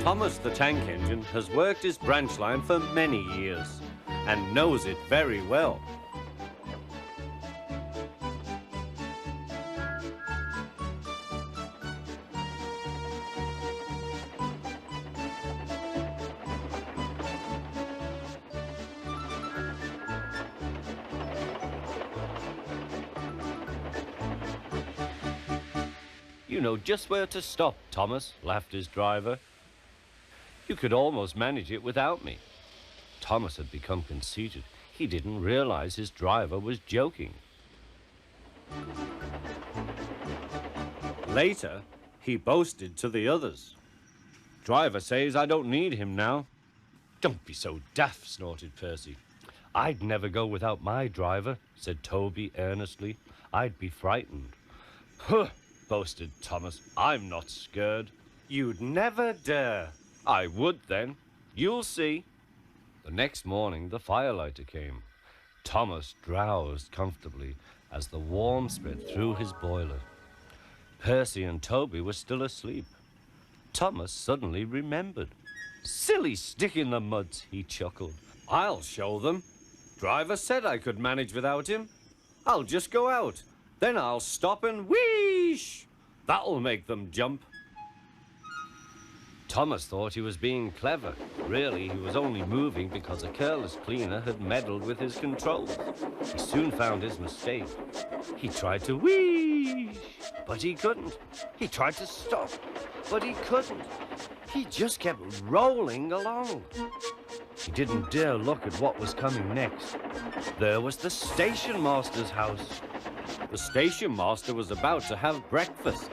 Thomas the Tank Engine has worked his branch line for many years and knows it very well. You know just where to stop, Thomas, laughed his driver. You could almost manage it without me. Thomas had become conceited. He didn't realize his driver was joking. Later, he boasted to the others. Driver says I don't need him now. Don't be so daft, snorted Percy. I'd never go without my driver, said Toby earnestly. I'd be frightened. Huh, boasted Thomas. I'm not scared. You'd never dare. I would then. You'll see. The next morning, the firelighter came. Thomas drowsed comfortably as the warmth spread through his boiler. Percy and Toby were still asleep. Thomas suddenly remembered. Silly stick in the muds, he chuckled. I'll show them. Driver said I could manage without him. I'll just go out. Then I'll stop and wheesh. That'll make them jump. Thomas thought he was being clever. Really, he was only moving because a careless cleaner had meddled with his controls. He soon found his mistake. He tried to wheesh, but he couldn't. He tried to stop, but he couldn't. He just kept rolling along. He didn't dare look at what was coming next. There was the station master's house. The station master was about to have breakfast.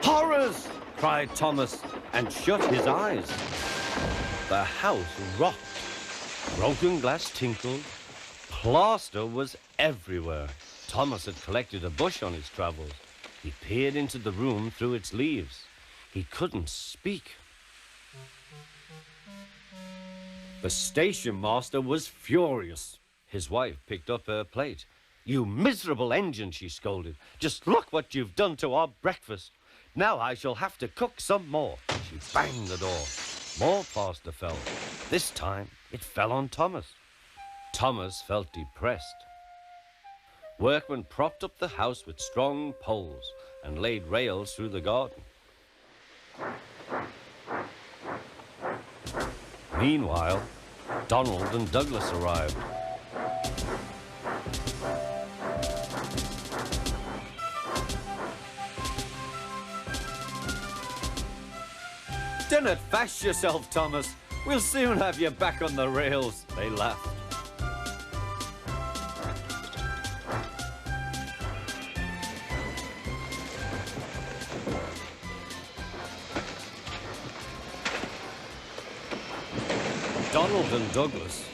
Horrors! Cried Thomas, and shut his eyes. The house rocked. Broken glass tinkled. Plaster was everywhere. Thomas had collected a bush on his travels. He peered into the room through its leaves. He couldn't speak. The station master was furious. His wife picked up her plate. You miserable engine, she scolded. Just look what you've done to our breakfast. Now I shall have to cook some more. She banged the door. More plaster fell. This time, it fell on Thomas. Thomas felt depressed. Workmen propped up the house with strong poles and laid rails through the garden. Meanwhile, Donald and Douglas arrived. Don't fash yourself, Thomas. We'll soon have you back on the rails, they laughed. Donald and Douglas,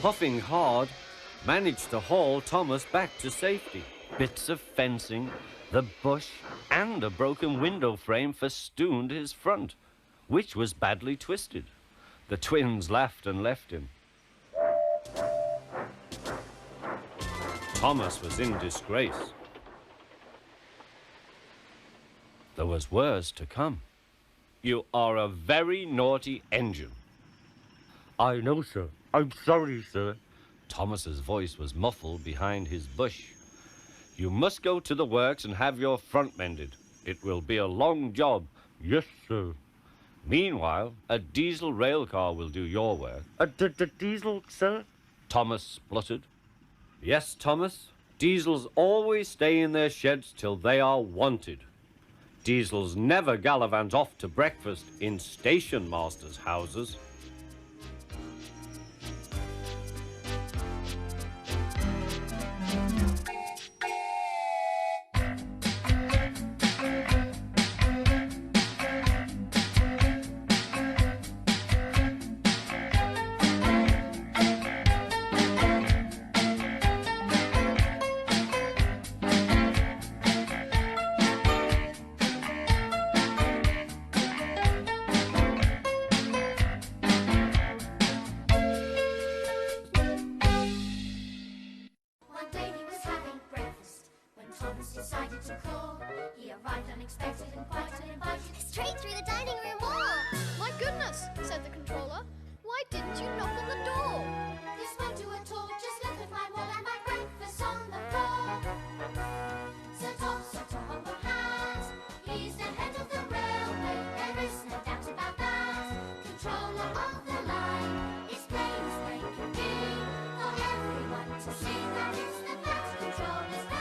puffing hard, managed to haul Thomas back to safety. Bits of fencing, the bush, and a broken window frame festooned his front, which was badly twisted. The twins laughed and left him. Thomas was in disgrace. There was worse to come. You are a very naughty engine. I know, sir. I'm sorry, sir. Thomas's voice was muffled behind his bush. You must go to the works and have your front mended. It will be a long job. Yes, sir. Meanwhile, a diesel rail car will do your work. The diesel, sir? Thomas spluttered. Yes, Thomas. Diesels always stay in their sheds till they are wanted. Diesels never gallivant off to breakfast in station masters' houses. once decided to call. He arrived unexpected and quite uninvited, straight through the dining room wall. My goodness, said the controller. Why didn't you knock on the door? This won't do at all, just look at my wall and my breakfast on the floor. Sir Tom has, he's the head of the railway, there is no doubt about that. Controller of the line, it's plain as plain can be, for everyone to see that it's the fat controller's